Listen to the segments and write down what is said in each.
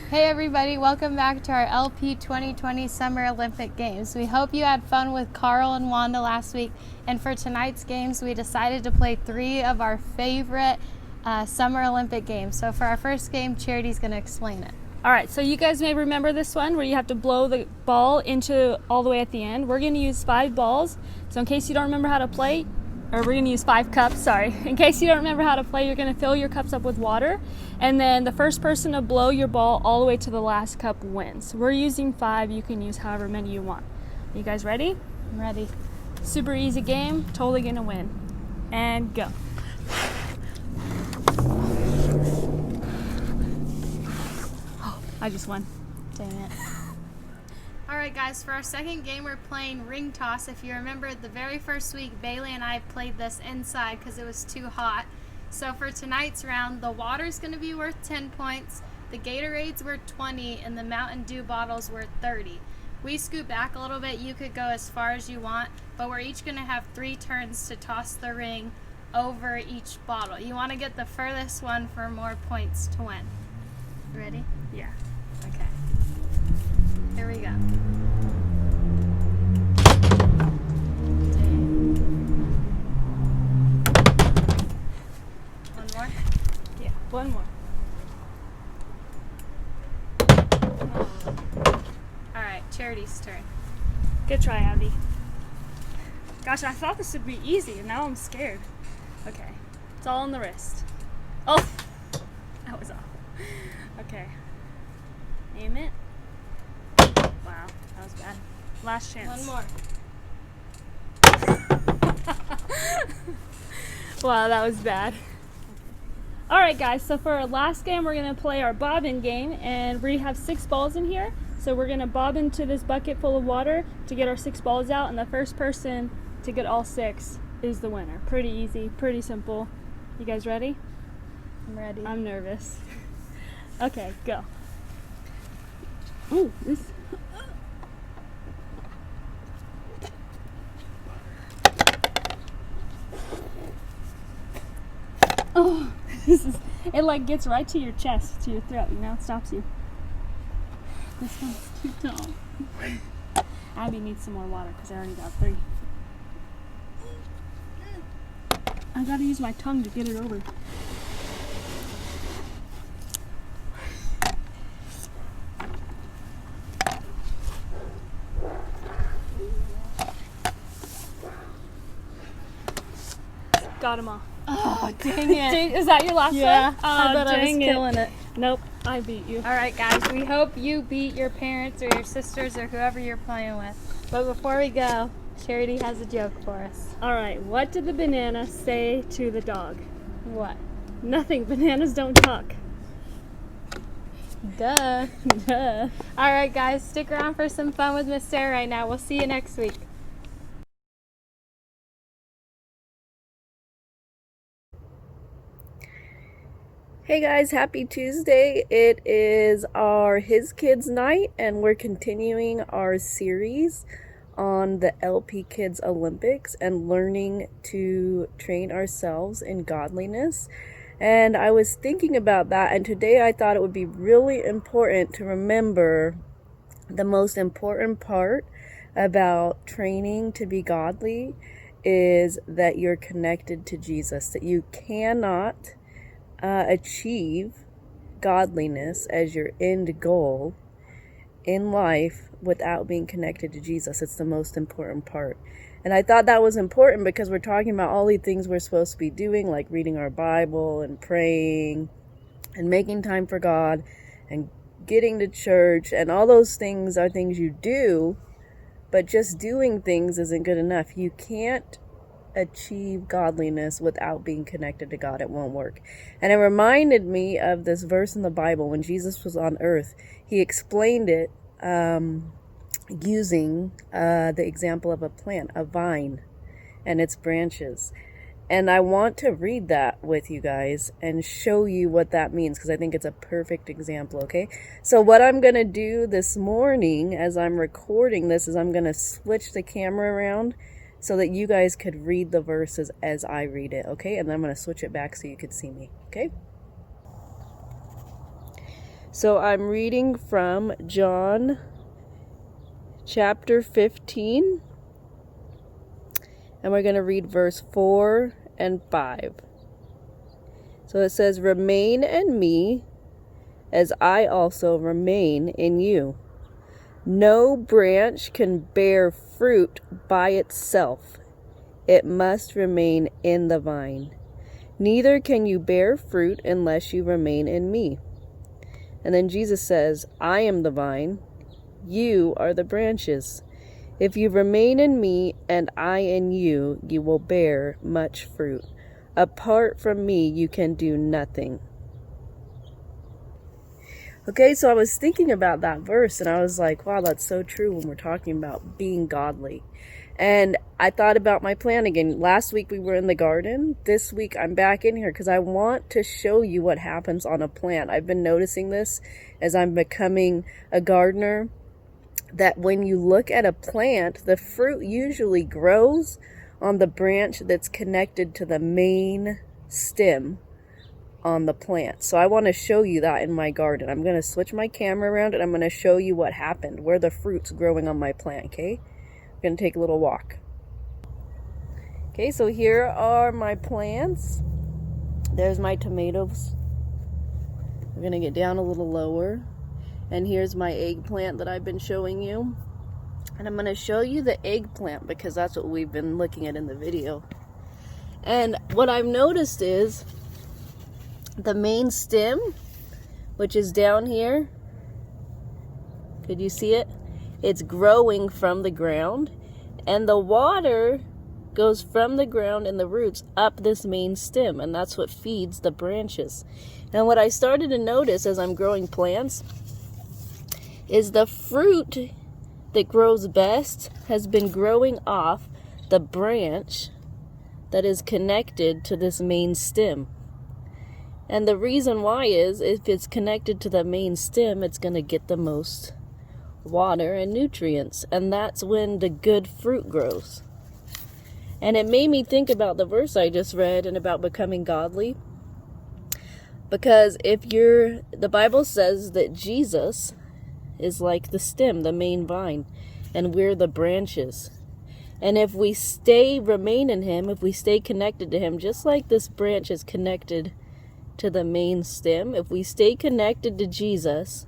Hey everybody, welcome back to our LP 2020 Summer Olympic Games. We hope you had fun with Carl and Wanda last week, and for tonight's games we decided to play 3 of our favorite Summer Olympic games. So for our first game, Charity's going to explain it. Alright, so you guys may remember this one where you have to blow the ball into all the way at the end. We're going to use 5 balls, so in case you don't remember how to play, or we're going to use 5 cups, sorry. In case you don't remember how to play, you're going to fill your cups up with water, and then the first person to blow your ball all the way to the last cup wins. We're using 5, you can use however many you want. You guys ready? I'm ready. Super easy game, totally going to win. And go. Oh, I just won. Dang it. Alright guys, for our second game we're playing ring toss. If you remember the very first week, Bailey and I played this inside because it was too hot. So for tonight's round, the water's going to be worth 10 points, the Gatorades were 20, and the Mountain Dew bottles were 30. We scoot back a little bit, you could go as far as you want, but we're each going to have 3 turns to toss the ring over each bottle. You want to get the furthest one for more points to win. You ready? Yeah. Okay. Here we go. One more? Yeah, one more. Alright, Charity's turn. Good try, Abby. Gosh, I thought this would be easy, and now I'm scared. Okay, it's all on the wrist. Oh, that was off. Okay, aim it. Wow, that was bad. Last chance. One more. Wow, that was bad. Alright guys, so for our last game we're going to play our bobbin game, and we have 6 balls in here. So we're going to bob into this bucket full of water to get our 6 balls out, and the first person to get all 6 is the winner. Pretty easy, pretty simple. You guys ready? I'm ready. I'm nervous. Okay, go. Oh, this. Oh, it like gets right to your chest, to your throat, you know, it stops you. This one's too tall. Abby needs some more water because I already got 3. I gotta use my tongue to get it over. Got them all. Oh, dang it. Is that your last Yeah, one? I bet I was killing it. Nope, I beat you. Alright guys, we hope you beat your parents or your sisters or whoever you're playing with. But before we go, Charity has a joke for us. Alright, what did the banana say to the dog? What? Nothing, bananas don't talk. Duh. Duh. Alright guys, stick around for some fun with Miss Sarah right now. We'll see you next week. Hey guys, happy Tuesday. It is our His Kids night, and we're continuing our series on the LP Kids Olympics and learning to train ourselves in godliness. And I was thinking about that, and today I thought it would be really important to remember the most important part about training to be godly is that you're connected to Jesus, that you cannot achieve godliness as your end goal in life without being connected to Jesus. It's the most important part. And I thought that was important because we're talking about all the things we're supposed to be doing, like reading our Bible and praying and making time for God and getting to church, and all those things are things you do, but just doing things isn't good enough. You can't achieve godliness without being connected to God. It won't work. And it reminded me of this verse in the Bible. When Jesus was on earth, he explained it using the example of a plant, a vine, and its branches. And I want to read that with you guys and show you what that means, because I think it's a perfect example, okay? So what I'm going to do this morning as I'm recording this is I'm going to switch the camera around so that you guys could read the verses as I read it, okay? And then I'm going to switch it back so you could see me, okay? So I'm reading from John chapter 15, and we're going to read verse 4 and 5. So it says, "Remain in me, as I also remain in you. No branch can bear fruit by itself. It must remain in the vine. Neither can you bear fruit unless you remain in me." And then Jesus says, "I am the vine, you are the branches. If you remain in me and I in you, you will bear much fruit. Apart from me, you can do nothing." Okay, so I was thinking about that verse and I was like, wow, that's so true when we're talking about being godly. And I thought about my plan again. Last week we were in the garden. This week I'm back in here because I want to show you what happens on a plant. I've been noticing this as I'm becoming a gardener, that when you look at a plant, the fruit usually grows on the branch that's connected to the main stem on the plant. So I want to show you that in my garden. I'm going to switch my camera around and I'm going to show you what happened, where the fruit's growing on my plant, okay? I'm going to take a little walk. Okay, so here are my plants. There's my tomatoes. We're going to get down a little lower. And here's my eggplant that I've been showing you. And I'm going to show you the eggplant because that's what we've been looking at in the video. And what I've noticed is the main stem, which is down here, could you see it? It's growing from the ground, and the water goes from the ground and the roots up this main stem, and that's what feeds the branches. And what I started to notice as I'm growing plants is the fruit that grows best has been growing off the branch that is connected to this main stem. And the reason why is, if it's connected to the main stem, it's going to get the most water and nutrients. And that's when the good fruit grows. And it made me think about the verse I just read and about becoming godly. Because the Bible says that Jesus is like the stem, the main vine, and we're the branches. And if we remain in him, if we stay connected to him, just like this branch is connected to the main stem, if we stay connected to Jesus,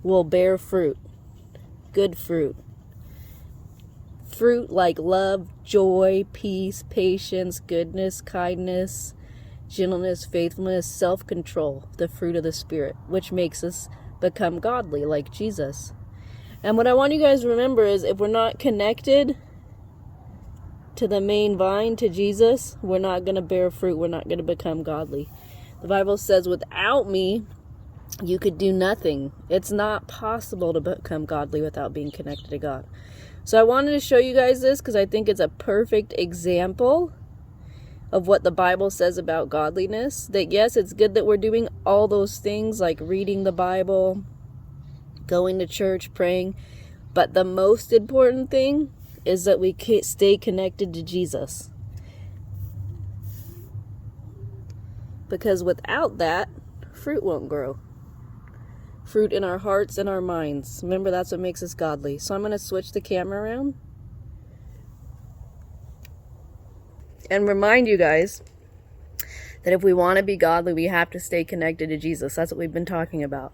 we'll bear fruit, good fruit. Fruit like love, joy, peace, patience, goodness, kindness, gentleness, faithfulness, self-control, the fruit of the Spirit, which makes us become godly like Jesus. And what I want you guys to remember is, if we're not connected to the main vine, to Jesus, we're not going to bear fruit. We're not going to become godly. The Bible says, without me, you could do nothing. It's not possible to become godly without being connected to God. So I wanted to show you guys this because I think it's a perfect example of what the Bible says about godliness. That yes, it's good that we're doing all those things like reading the Bible, going to church, praying. But the most important thing is that we stay connected to Jesus. Because without that, fruit won't grow. Fruit in our hearts and our minds. Remember, that's what makes us godly. So I'm going to switch the camera around and remind you guys that if we want to be godly, we have to stay connected to Jesus. That's what we've been talking about.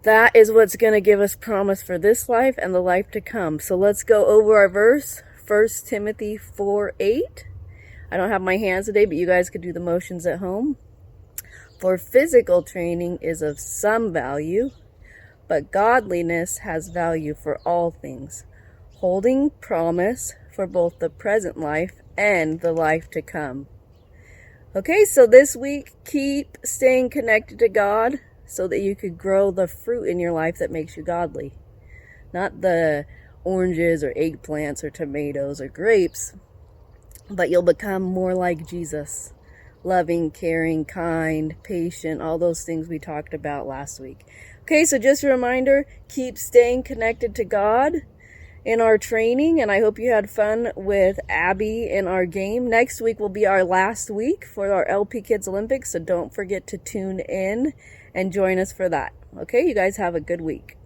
That is what's going to give us promise for this life and the life to come. So let's go over our verse, 1 Timothy 4:8. I don't have my hands today, but you guys could do the motions at home. "For physical training is of some value, but godliness has value for all things, holding promise for both the present life and the life to come." Okay, so this week, keep staying connected to God so that you could grow the fruit in your life that makes you godly. Not the oranges or eggplants or tomatoes or grapes, but you'll become more like Jesus. Loving, caring, kind, patient, all those things we talked about last week. Okay, so just a reminder, keep staying connected to God in our training, and I hope you had fun with Abby in our game. Next week will be our last week for our LP Kids Olympics, so don't forget to tune in and join us for that. Okay, you guys have a good week.